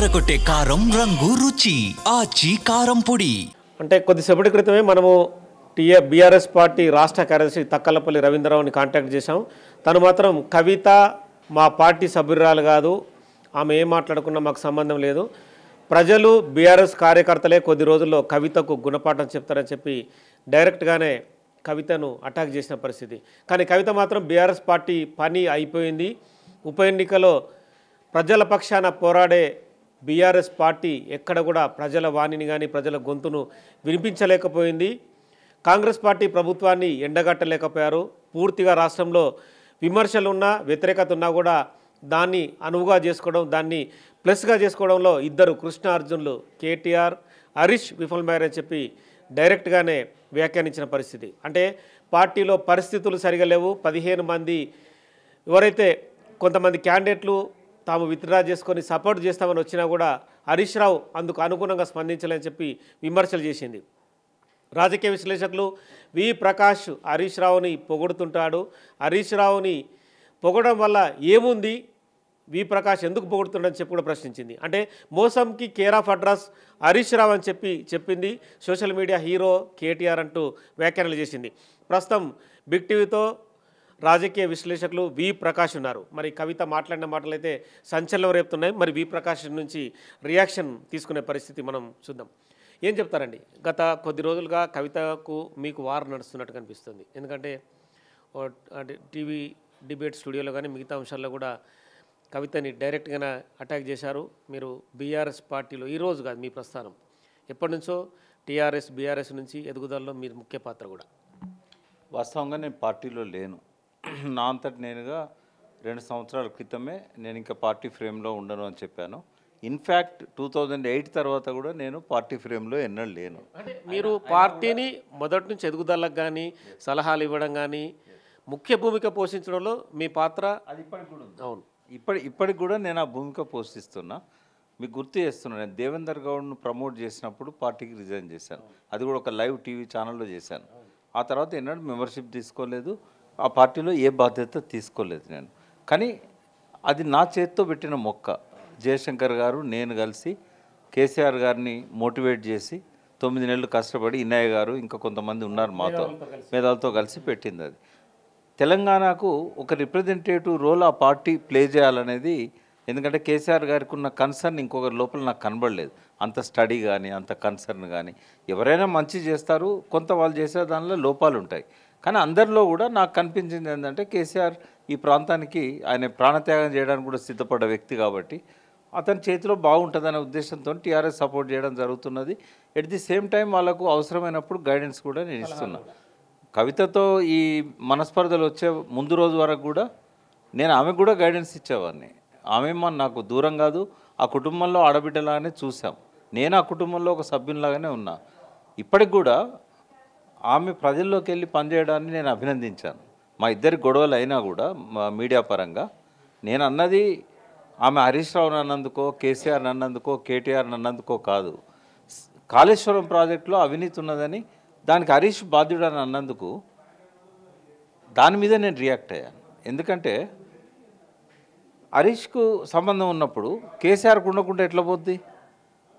అదరగొట్టే కారం రంగు రుచి ఆచి కారం పొడి. అంటే కొద్దిసేపటి క్రితమే మనము బీఆర్ఎస్ పార్టీ రాష్ట్ర కార్యదర్శి తక్కలపల్లి రవీంద్రరావుని కాంటాక్ట్ చేశాం. తను మాత్రం కవిత మా పార్టీ సభ్యురాలు కాదు, ఆమె ఏం మాట్లాడుకున్నా మాకు సంబంధం లేదు, ప్రజలు బీఆర్ఎస్ కార్యకర్తలే కొద్ది రోజుల్లో కవితకు గుణపాఠం చెప్తారని చెప్పి డైరెక్ట్గానే కవితను అటాక్ చేసిన పరిస్థితి. కానీ కవిత మాత్రం బీఆర్ఎస్ పార్టీ పని అయిపోయింది, ఉప ఎన్నికలో ప్రజల పక్షాన పోరాడే బీఆర్ఎస్ పార్టీ ఎక్కడ కూడా ప్రజల వాణిని కానీ ప్రజల గొంతును వినిపించలేకపోయింది, కాంగ్రెస్ పార్టీ ప్రభుత్వాన్ని ఎండగట్టలేకపోయారు, పూర్తిగా రాష్ట్రంలో విమర్శలున్నా వ్యతిరేకత ఉన్నా కూడా దాన్ని అనువుగా చేసుకోవడం, దాన్ని ప్లస్గా చేసుకోవడంలో ఇద్దరు కృష్ణ అర్జునులు కేటీఆర్ హరీష్ విఫలమయ్యారని చెప్పి డైరెక్ట్గానే వ్యాఖ్యానించిన పరిస్థితి. అంటే పార్టీలో పరిస్థితులు సరిగా లేవు, 15 మంది ఎవరైతే కొంతమంది క్యాండిడేట్లు తాము విత్డ్రా చేసుకొని సపోర్ట్ చేస్తామని వచ్చినా కూడా హరీష్ రావు అందుకు అనుగుణంగా స్పందించాలని చెప్పి విమర్శలు చేసింది. రాజకీయ విశ్లేషకులు వి ప్రకాష్ హరీష్ రావుని పొగుడుతుంటాడు, హరీష్ రావుని పొగడం వల్ల ఏముంది, వి ప్రకాష్ ఎందుకు పొగుడుతుండని చెప్పి కూడా ప్రశ్నించింది. అంటే మోసంకి care of address Harish Rao అని చెప్పింది సోషల్ మీడియా హీరో కేటీఆర్ అంటూ వ్యాఖ్యానాలు చేసింది. ప్రస్తుతం బిగ్ టీవీతో రాజకీయ విశ్లేషకులు వి ప్రకాష్ ఉన్నారు. మరి కవిత మాట్లాడిన మాటలు అయితే సంచలనం రేపుతున్నాయి. మరి వి ప్రకాష్ నుంచి రియాక్షన్ తీసుకునే పరిస్థితి మనం చూద్దాం. ఏం చెప్తారండి? గత కొద్ది రోజులుగా కవితకు మీకు వార్ నడుస్తున్నట్టు కనిపిస్తుంది. ఎందుకంటే టీవీ డిబేట్ స్టూడియోలో కానీ మిగతా అంశాల్లో కూడా కవితని డైరెక్ట్గానే అటాక్ చేశారు. మీరు బీఆర్ఎస్ పార్టీలో ఈరోజు కాదు మీ ప్రస్థానం ఎప్పటి నుంచో టీఆర్ఎస్ బీఆర్ఎస్ నుంచి ఎదుగుదలలో మీరు ముఖ్య పాత్ర కూడా. వాస్తవంగా నేను పార్టీలో లేను, నా అంతటి నేనుగా 2 సంవత్సరాల క్రితమే నేను ఇంకా పార్టీ ఫ్రేమ్లో ఉండను అని చెప్పాను. ఇన్ఫ్యాక్ట్ 2008 తర్వాత కూడా నేను పార్టీ ఫ్రేమ్లో ఎన్నడూ లేను. అంటే మీరు పార్టీని మొదటి నుంచి ఎదుగుదలకు కానీ సలహాలు ఇవ్వడం కానీ ముఖ్య భూమిక పోషించడంలో మీ పాత్ర అది ఇప్పటికి కూడా ఉంది. అవును, ఇప్పటికి కూడా నేను ఆ భూమిక పోషిస్తున్నా. మీకు గుర్తు చేస్తున్నాను, నేను దేవేందర్ గౌడ్ను ప్రమోట్ చేసినప్పుడు పార్టీకి రిజైన్ చేశాను. అది కూడా ఒక లైవ్ టీవీ ఛానల్లో చేశాను. ఆ తర్వాత ఎన్నడూ మెంబర్షిప్ తీసుకోలేదు, ఆ పార్టీలో ఏ బాధ్యత తీసుకోలేదు నేను. కానీ అది నా చేతితో పెట్టిన మొక్క. జయశంకర్ గారు నేను కలిసి కేసీఆర్ గారిని మోటివేట్ చేసి 9 నెలలు కష్టపడి ఇన్నయ్య గారు ఇంకా కొంతమంది ఉన్నారు మాతో మేధాలతో కలిసి పెట్టింది. అది తెలంగాణకు ఒక రిప్రజెంటేటివ్ రోల్ ఆ పార్టీ ప్లే చేయాలనేది. ఎందుకంటే కేసీఆర్ గారికి ఉన్న కన్సర్న్ ఇంకొకరి లోపల నాకు కనబడలేదు. అంత స్టడీ కానీ అంత కన్సర్న్ కానీ, ఎవరైనా మంచి చేస్తారు, కొంత వాళ్ళు చేసే దానిలో లోపాలు ఉంటాయి. కానీ అందరిలో కూడా నాకు కనిపించింది ఏంటంటే కేసీఆర్ ఈ ప్రాంతానికి ఆయన ప్రాణత్యాగం చేయడానికి కూడా సిద్ధపడ్డ వ్యక్తి కాబట్టి అతని చేతిలో బాగుంటుందనే ఉద్దేశంతో టీఆర్ఎస్ సపోర్ట్ చేయడం జరుగుతున్నది. ఎట్ ది సేమ్ టైం వాళ్ళకు అవసరమైనప్పుడు గైడెన్స్ కూడా నేను ఇస్తున్నా. కవితతో ఈ మనస్పర్ధలు వచ్చే ముందు రోజు వరకు కూడా నేను ఆమెకు కూడా గైడెన్స్ ఇచ్చేవాడిని. ఆమె నాకు దూరం కాదు, ఆ కుటుంబంలో ఆడబిడ్డలాగానే చూసాం, నేను ఆ కుటుంబంలో ఒక సభ్యునిలాగానే ఉన్నా. ఇప్పటికి కూడా ఆమె ప్రజల్లోకి వెళ్ళి పనిచేయడాన్ని నేను అభినందించాను. మా ఇద్దరి గొడవలు అయినా కూడా మీడియా పరంగా నేను అన్నది ఆమె హరీష్ రావుని అన్నందుకో కేసీఆర్ అన్నందుకో కేటీఆర్ అన్నందుకో కాదు. కాళేశ్వరం ప్రాజెక్టులో అవినీతి ఉన్నదని దానికి హరీష్ బాధ్యుడని అన్నందుకు దాని మీద నేను రియాక్ట్ అయ్యాను. ఎందుకంటే హరీష్కు సంబంధం ఉన్నప్పుడు కేసీఆర్కు ఉండకుండా ఎట్లా పోద్ది?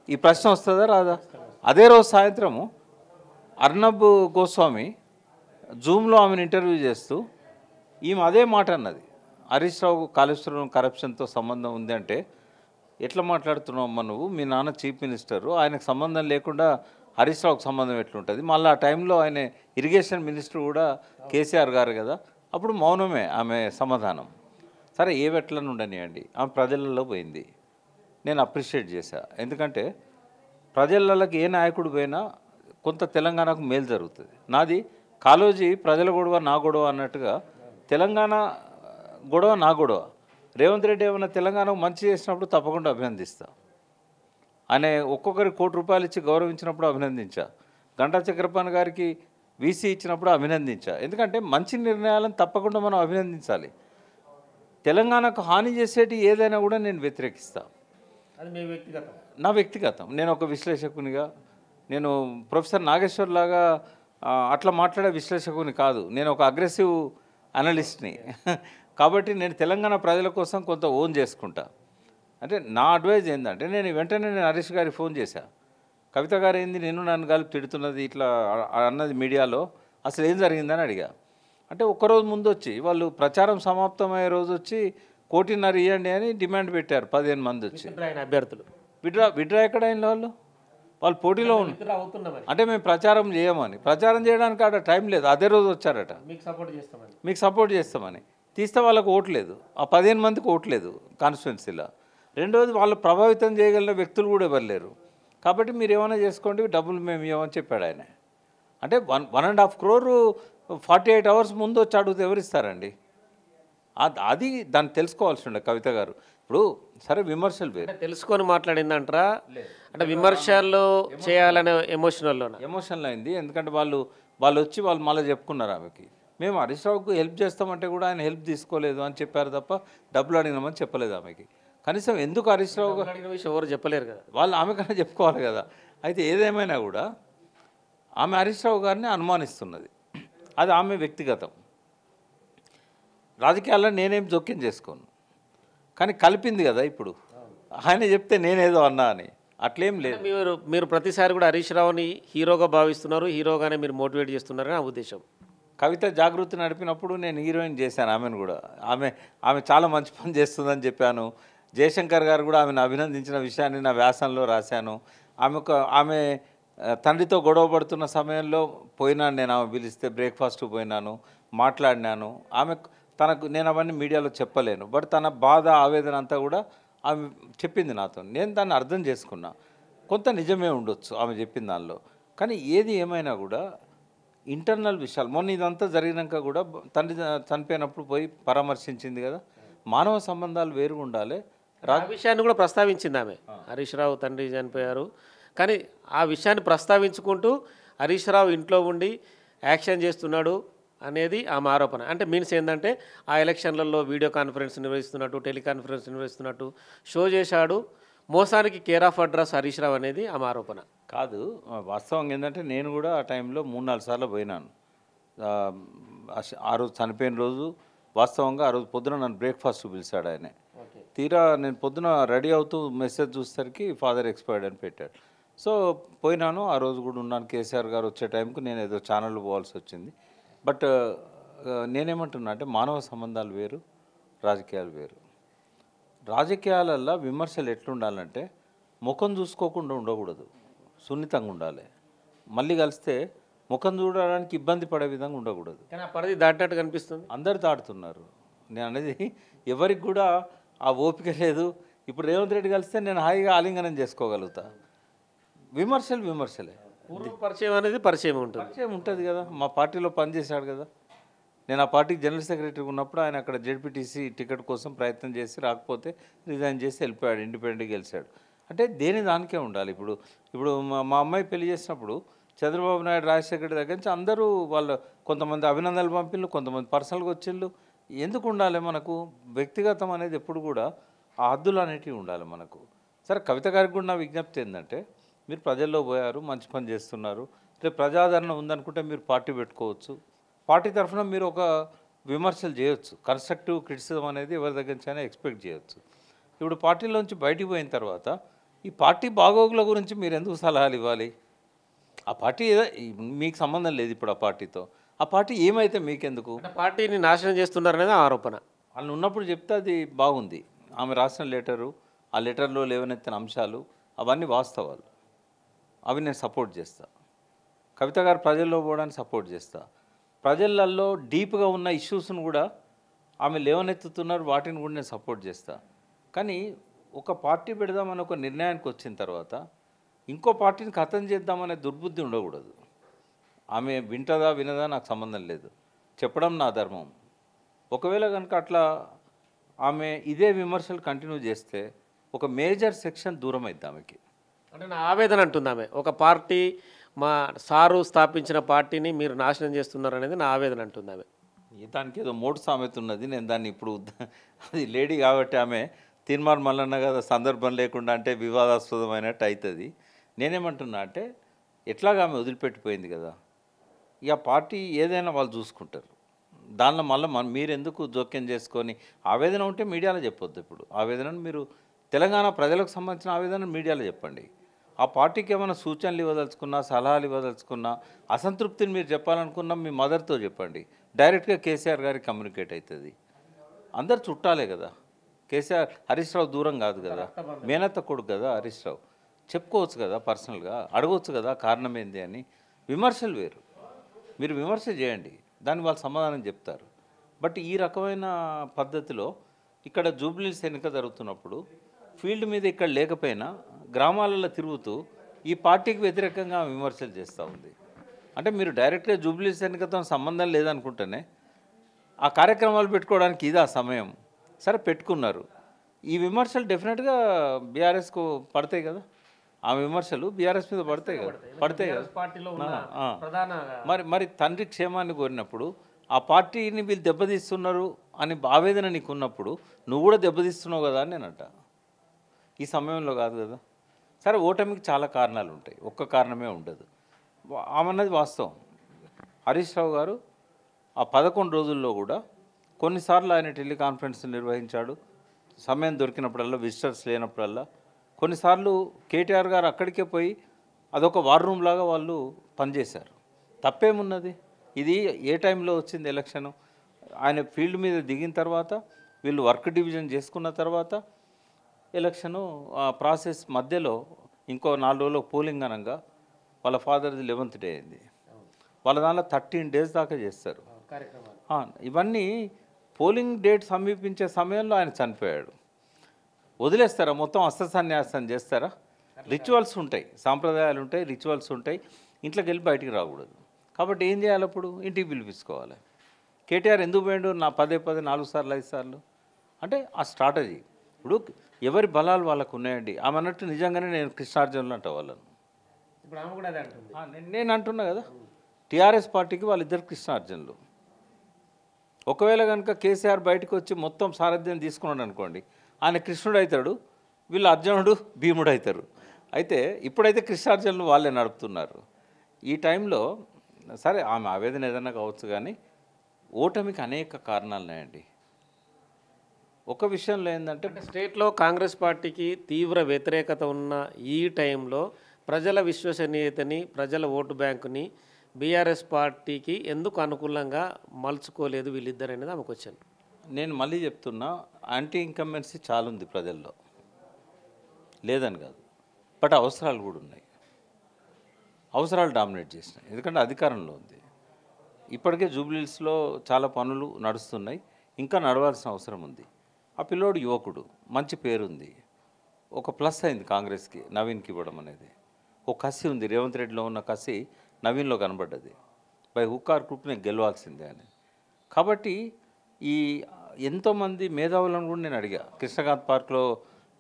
ఈ ప్రశ్న వస్తుందా రాదా? అదే రోజు సాయంత్రము అర్నబ్ గోస్వామి జూమ్లో ఆమెను ఇంటర్వ్యూ చేస్తూ ఈమె అదే మాట అన్నది, హరీష్ రావు కాళేశ్వరం కరప్షన్తో సంబంధం ఉంది అంటే ఎట్లా మాట్లాడుతున్నావు అమ్మ నువ్వు, మీ నాన్న చీఫ్ మినిస్టరు, ఆయనకు సంబంధం లేకుండా హరీష్ రావుకు సంబంధం ఎట్లుంటుంది, మళ్ళీ ఆ టైంలో ఆయన ఇరిగేషన్ మినిస్టర్ కూడా కేసీఆర్ గారు కదా. అప్పుడు మౌనమే ఆమె సమాధానం. సరే ఏవెట్లను ఉండనియండి, ఆమె ప్రజలలో పోయింది, నేను అప్రిషియేట్ చేశా. ఎందుకంటే ప్రజలకి ఏ నాయకుడు పోయినా కొంత తెలంగాణకు మేలు జరుగుతుంది. నాది కాలోజీ ప్రజల గొడవ నా గొడవ అన్నట్టుగా తెలంగాణ గొడవ నా గొడవ. రేవంత్ రెడ్డి ఏమైనా తెలంగాణకు మంచి చేసినప్పుడు తప్పకుండా అభినందిస్తా. ఆయన ఒక్కొక్కరికి ₹1 ఇచ్చి గౌరవించినప్పుడు అభినందించా. గంటా చక్రపాణి గారికి వీసీ ఇచ్చినప్పుడు అభినందించా. ఎందుకంటే మంచి నిర్ణయాలను తప్పకుండా మనం అభినందించాలి. తెలంగాణకు హాని చేసేటి ఏదైనా కూడా నేను వ్యతిరేకిస్తా. అది మీ వ్యక్తిగతం, నా వ్యక్తిగతం. నేను ఒక విశ్లేషకునిగా, నేను ప్రొఫెసర్ నాగేశ్వర్ లాగా అట్లా మాట్లాడే విశ్లేషకుని కాదు, నేను ఒక అగ్రెసివ్ అనలిస్ట్ని. కాబట్టి నేను తెలంగాణ ప్రజల కోసం కొంత ఓన్ చేసుకుంటా. అంటే నా అడ్వైజ్ ఏంటంటే వెంటనే హరీష్ గారికి ఫోన్ చేశా. కవిత గారు ఏంది నన్ను కలిపి తిడుతున్నది ఇట్లా అన్నది మీడియాలో, అసలు ఏం జరిగిందని అడిగా. అంటే ఒక్కరోజు ముందు వచ్చి వాళ్ళు ప్రచారం సమాప్తమయ్యే రోజు వచ్చి 1,50,00,000 ఇవ్వండి అని డిమాండ్ పెట్టారు 15 మంది వచ్చి. అభ్యర్థులు విడ్రా ఎక్కడ అయిన వాళ్ళు పోటీలో ఉన్నారు. అంటే మేము ప్రచారం చేయమని, ప్రచారం చేయడానికి ఆడ టైం లేదు, అదే రోజు వచ్చారట మీకు సపోర్ట్ చేస్తామని. తీస్తే వాళ్ళకు ఓట్లేదు, ఆ 15 మందికి ఓట్లేదు కాన్స్టిట్యున్సీలో. రెండోది వాళ్ళు ప్రభావితం చేయగలిగిన వ్యక్తులు కూడా ఎవరు లేరు. కాబట్టి మీరు ఏమైనా చేసుకోండి, డబ్బులు మేము ఇవ్వమని చెప్పాడు ఆయన. అంటే 1.5 crore 48 hours ముందు వచ్చి అడిగితే ఎవరిస్తారండి? అది దాన్ని తెలుసుకోవాల్సి ఉండే కవిత గారు. ఇప్పుడు సరే విమర్శలు వేరు, తెలుసుకొని మాట్లాడిందంటారా? అంటే విమర్శలు చేయాలనే ఎమోషనల్ అయింది. ఎందుకంటే వాళ్ళు వచ్చి మళ్ళీ చెప్పుకున్నారు ఆమెకి, మేము హరీష్ రావుకు హెల్ప్ చేస్తామంటే కూడా ఆయన హెల్ప్ తీసుకోలేదు అని చెప్పారు తప్ప డబ్బులు అడిగినామని చెప్పలేదు ఆమెకి. కనీసం ఎందుకు హరీష్ రావు ఎవరు చెప్పలేరు కదా, వాళ్ళు ఆమె కన్నా చెప్పుకోవాలి కదా. అయితే ఏదేమైనా కూడా ఆమె హరీష్ రావు గారిని అనుమానిస్తున్నది, అది ఆమె వ్యక్తిగతం. రాజకీయాల్లో నేనేం జోక్యం చేసుకోను, కానీ కలిపింది కదా ఇప్పుడు. ఆయన చెప్తే నేనేదో అన్నా అని అట్లేం లేదు. మీరు ప్రతిసారి కూడా హరీష్ రావుని హీరోగా భావిస్తున్నారు, హీరోగానే మీరు మోటివేట్ చేస్తున్నారని నా ఉద్దేశం. కవిత జాగృతి నడిపినప్పుడు నేను హీరోయిన్ చేశాను ఆమెను కూడా. ఆమె చాలా మంచి పని చేస్తుందని చెప్పాను. జయశంకర్ గారు కూడా ఆమెను అభినందించిన విషయాన్ని నా వ్యాసంలో రాశాను. ఆమె తండ్రితో గొడవ పడుతున్న సమయంలో పోయినాను, నేను ఆమె పిలిస్తే బ్రేక్ఫాస్ట్కి పోయినాను, మాట్లాడినాను. నేను అవన్నీ మీడియాలో చెప్పలేను, బట్ తన బాధ ఆవేదన అంతా కూడా ఆమె చెప్పింది నాతో. నేను దాన్ని అర్థం చేసుకున్నా. కొంత నిజమే ఉండొచ్చు ఆమె చెప్పిన దానిలో, కానీ ఏది ఏమైనా కూడా ఇంటర్నల్ విషయాలు. మొన్న ఇదంతా జరిగినాక కూడా తండ్రి చనిపోయినప్పుడు పోయి పరామర్శించింది కదా. మానవ సంబంధాలు వేరుగా ఉండాలి. ఆ విషయాన్ని కూడా ప్రస్తావించింది ఆమె. హరీష్ రావు తండ్రి చనిపోయారు, కానీ ఆ విషయాన్ని ప్రస్తావించుకుంటూ హరీష్ రావు ఇంట్లో ఉండి యాక్షన్ చేస్తున్నాడు అనేది ఆమె ఆరోపణ. అంటే మీన్స్ ఏంటంటే ఆ ఎలక్షన్లలో వీడియో కాన్ఫరెన్స్ నిర్వహిస్తున్నట్టు, టెలికాన్ఫరెన్స్ నిర్వహిస్తున్నట్టు షో చేశాడు. మోసానికి care of address Harish Rao అనేది ఆమె ఆరోపణ కాదు. వాస్తవం ఏంటంటే నేను కూడా ఆ టైంలో 3-4 సార్లు పోయినాను. ఆ రోజు చనిపోయిన రోజు వాస్తవంగా ఆ రోజు పొద్దున నన్ను బ్రేక్ఫాస్ట్ పిలిచాడు ఆయన. తీరా నేను పొద్దున రెడీ అవుతూ మెసేజ్ చూసేసరికి ఫాదర్ ఎక్స్పైర్డ్ అని పెట్టాడు. సో పోయినాను, ఆ రోజు కూడా ఉన్నాను. కేసీఆర్ గారు వచ్చే టైంకు నేను ఏదో ఛానల్ పోవాల్సి వచ్చింది. బట్ నేనేమంటున్నా అంటే మానవ సంబంధాలు వేరు, రాజకీయాలు వేరు. రాజకీయాలల్లో విమర్శలు ఎట్లుండాలంటే ముఖం చూసుకోకుండా ఉండకూడదు, సున్నితంగా ఉండాలి. మళ్ళీ కలిస్తే ముఖం చూడడానికి ఇబ్బంది పడే విధంగా ఉండకూడదు. కానీ ఆ పరిధి దాటినట్టు కనిపిస్తుంది. అందరు దాటుతున్నారు. నేను అనేది ఎవరికి కూడా ఆ ఓపిక లేదు. ఇప్పుడు రేవంత్ రెడ్డి కలిస్తే నేను హాయిగా ఆలింగనం చేసుకోగలుగుతా. విమర్శలే. పరిచయం అనేది పరిచయం ఉంటుంది కదా. మా పార్టీలో పనిచేశాడు కదా. నేను ఆ పార్టీకి జనరల్ సెక్రటరీ ఉన్నప్పుడు ఆయన అక్కడ జెడ్పీటీసీ టికెట్ కోసం ప్రయత్నం చేసి రాకపోతే రిజైన్ చేసి వెళ్ళిపోయాడు, ఇండిపెండెంట్గా గెలిచాడు. అంటే దేని దానికే ఉండాలి. ఇప్పుడు మా అమ్మాయి పెళ్లి చేసినప్పుడు చంద్రబాబు నాయుడు, రాజశేఖర్ దగ్గర నుంచి అందరూ కొంతమంది అభినందనలు పంపిళ్ళు, కొంతమంది పర్సనల్గా వచ్చిళ్ళు. ఎందుకు ఉండాలి మనకు? వ్యక్తిగతం అనేది ఎప్పుడు కూడా ఆ హద్దులు అనేటివి ఉండాలి మనకు. సరే, కవిత గారికి కూడా నా విజ్ఞప్తి ఏంటంటే, మీరు ప్రజల్లో పోయారు, మంచి పని చేస్తున్నారు, రేపు ప్రజాదరణ ఉందనుకుంటే మీరు పార్టీ పెట్టుకోవచ్చు. పార్టీ తరఫున మీరు ఒక విమర్శలు చేయొచ్చు. కన్స్ట్రక్టివ్ క్రిటిసిజం అనేది ఎవరి దగ్గర నుంచి అయినా ఎక్స్పెక్ట్ చేయొచ్చు. ఇప్పుడు పార్టీలోంచి బయటికి పోయిన తర్వాత ఈ పార్టీ బాగోగుల గురించి మీరు ఎందుకు సలహాలు ఇవ్వాలి? ఆ పార్టీ మీకు సంబంధం లేదు. ఇప్పుడు ఆ పార్టీతో ఆ పార్టీ ఏమైతే మీకెందుకు? పార్టీని నాశనం చేస్తున్నారనేది ఆరోపణ. వాళ్ళు ఉన్నప్పుడు చెప్తే అది బాగుంది. ఆమె రాసిన లెటరు, ఆ లెటర్లో లేవనెత్తిన అంశాలు అవన్నీ వాస్తవాలు. అవి నేను సపోర్ట్ చేస్తా. కవిత గారు ప్రజల్లో పోవడానికి సపోర్ట్ చేస్తా. ప్రజలలో డీప్గా ఉన్న ఇష్యూస్ను కూడా ఆమె లేవనెత్తుతున్నారు, వాటిని కూడా నేను సపోర్ట్ చేస్తా. కానీ ఒక పార్టీ పెడదామని ఒక నిర్ణయానికి వచ్చిన తర్వాత ఇంకో పార్టీని ఖతం చేద్దామనే దుర్బుద్ధి ఉండకూడదు. ఆమె వింటదా వినదా నాకు సంబంధం లేదు, చెప్పడం నా ధర్మం. ఒకవేళ కనుక అట్లా ఆమె ఇదే విమర్శలు కంటిన్యూ చేస్తే ఒక మేజర్ సెక్షన్ దూరం అవుతుంది ఆమెకి. అంటే నా ఆవేదన అంటుంది ఆమె, ఒక పార్టీ మా సారు స్థాపించిన పార్టీని మీరు నాశనం చేస్తున్నారు అనేది నా ఆవేదన అంటుంది ఆమె. దానికి ఏదో మోటు సామెత ఉన్నది, నేను దాన్ని ఇప్పుడు అది లేడీ కాబట్టి ఆమె తీర్మార్ మల్లన్న కదా, సందర్భం లేకుండా అంటే వివాదాస్పదమైనట్టు అవుతుంది. నేనేమంటున్నా అంటే ఎట్లాగా ఆమె వదిలిపెట్టిపోయింది కదా, ఇక పార్టీ ఏదైనా వాళ్ళు చూసుకుంటారు. దానిలో మళ్ళీ మీరు ఎందుకు జోక్యం చేసుకొని? ఆవేదన ఉంటే మీడియాలో చెప్పొద్దు. ఇప్పుడు ఆవేదనను మీరు తెలంగాణ ప్రజలకు సంబంధించిన ఆవేదన మీడియాలో చెప్పండి. ఆ పార్టీకి ఏమైనా సూచనలు ఇవ్వదలుచుకున్నా, సలహాలు ఇవ్వదలుచుకున్నా, అసంతృప్తిని మీరు చెప్పాలనుకున్నా మీ మదర్తో చెప్పండి. డైరెక్ట్గా కేసీఆర్ గారికి కమ్యూనికేట్ అవుతుంది. అందరు చుట్టాలే కదా. కేసీఆర్ హరీష్ రావు దూరం కాదు కదా, మేనత్త కొడుకు కదా హరీష్ రావు. చెప్పుకోవచ్చు కదా, పర్సనల్గా అడగవచ్చు కదా కారణం ఏంది అని. విమర్శలు వేరు, మీరు విమర్శ చేయండి, దాన్ని వాళ్ళు సమాధానం చెప్తారు. బట్ ఈ రకమైన పద్ధతిలో ఇక్కడ జూబ్లీస్ ఎన్నిక జరుగుతున్నప్పుడు ఫీల్డ్ మీద ఇక్కడ లేకపోయినా గ్రామాలలో తిరుగుతూ ఈ పార్టీకి వ్యతిరేకంగా విమర్శలు చేస్తూ ఉంది. అంటే మీరు డైరెక్ట్గా జూబ్లీస్ ఎన్నికతో సంబంధం లేదనుకుంటేనే ఆ కార్యక్రమాలు పెట్టుకోవడానికి ఇది ఆ సమయం. సరే పెట్టుకున్నారు. ఈ విమర్శలు డెఫినెట్గా బీఆర్ఎస్కు పడతాయి కదా, ఆ విమర్శలు బీఆర్ఎస్ మీద పడతాయి కదా. మరి తండ్రి క్షేమాన్ని కోరినప్పుడు ఆ పార్టీని వీళ్ళు దెబ్బతీస్తున్నారు అని ఆవేదన నీకు ఉన్నప్పుడు నువ్వు కూడా దెబ్బతీస్తున్నావు కదా అని నేనంట. ఈ సమయంలో కాదు కదా. సరే ఓటమికి చాలా కారణాలు ఉంటాయి, ఒక్క కారణమే ఉండదు. ఆమెన్నది వాస్తవం. హరీష్ రావు గారు ఆ 11 రోజుల్లో కూడా కొన్నిసార్లు ఆయన టెలికాన్ఫరెన్స్ నిర్వహించాడు, సమయం దొరికినప్పుడల్లా, విజిటర్స్ లేనప్పుడల్లా. కొన్నిసార్లు కేటీఆర్ గారు అక్కడికే పోయి అదొక వార్ రూమ్ లాగా వాళ్ళు పనిచేశారు. తప్పేమున్నది? ఇది ఏ టైంలో వచ్చింది ఎలక్షను? ఆయన ఫీల్డ్ మీద దిగిన తర్వాత వీళ్ళు వర్క్ డివిజన్ చేసుకున్న తర్వాత ఎలక్షను ప్రాసెస్ మధ్యలో ఇంకో 4 రోజులు పోలింగ్ అనగా వాళ్ళ ఫాదర్ది 11th డే అయింది. వాళ్ళ దాంట్లో 13 days దాకా చేస్తారు. ఇవన్నీ పోలింగ్ డేట్ సమీపించే సమయంలో ఆయన చనిపోయాడు. వదిలేస్తారా? మొత్తం అస్త్రసన్యాసం చేస్తారా? రిచువల్స్ ఉంటాయి, సాంప్రదాయాలు ఉంటాయి, రిచువల్స్ ఉంటాయి. ఇంట్లోకి వెళ్ళి బయటికి రాకూడదు. కాబట్టి ఏం చేయాలి? అప్పుడు ఇంటికి పిలిపించుకోవాలి. కేటీఆర్ ఎందుకు పోయిండు నా 4 సార్లు 5 సార్లు అంటే ఆ స్ట్రాటజీ. ఇప్పుడు ఎవరి బలాలు వాళ్ళకు ఉన్నాయండి. ఆమె అన్నట్టు నిజంగానే నేను కృష్ణార్జునులు అంట వాళ్ళను. నేను అంటున్నా కదా, టీఆర్ఎస్ పార్టీకి వాళ్ళిద్దరు కృష్ణార్జునులు. ఒకవేళ కనుక కేసీఆర్ బయటకు వచ్చి మొత్తం సారథ్యం తీసుకున్నాడు అనుకోండి, ఆయన కృష్ణుడు అవుతాడు, వీళ్ళు అర్జునుడు భీముడు అవుతారు. అయితే ఇప్పుడైతే కృష్ణార్జునులు వాళ్ళే నడుపుతున్నారు. ఈ టైంలో సరే ఆమె ఆవేదన ఏదైనా కావచ్చు, కానీ ఓటమికి అనేక కారణాలు ఉన్నాయండి. ఒక విషయంలో ఏంటంటే స్టేట్లో కాంగ్రెస్ పార్టీకి తీవ్ర వ్యతిరేకత ఉన్న ఈ టైంలో ప్రజల విశ్వసనీయతని, ప్రజల ఓటు బ్యాంకుని బీఆర్ఎస్ పార్టీకి ఎందుకు అనుకూలంగా మలుచుకోలేదు వీళ్ళిద్దరు అనేది ఆమెకు వచ్చాను. నేను మళ్ళీ చెప్తున్నా, యాంటీ ఇన్కంబెన్సీ చాలా ఉంది ప్రజల్లో, లేదని కాదు. బట్ అవసరాలు కూడా ఉన్నాయి. అవసరాలు డామినేట్ చేసినాయి, ఎందుకంటే అధికారంలో ఉంది. ఇప్పటికే జూబ్లీహిల్స్లో చాలా పనులు నడుస్తున్నాయి, ఇంకా నడవాల్సిన అవసరం ఉంది. ఆ పిల్లోడు యువకుడు, మంచి పేరుంది, ఒక ప్లస్ అయింది కాంగ్రెస్కి నవీన్కి ఇవ్వడం అనేది. ఒక కసి ఉంది, రేవంత్ రెడ్డిలో ఉన్న కసి నవీన్లో కనబడ్డది. బై హుక్ ఆర్ క్రూక్ నేను గెలవాల్సిందే అని. కాబట్టి ఈ ఎంతోమంది మేధావులను కూడా నేను అడిగా. కృష్ణకాంత్ పార్క్లో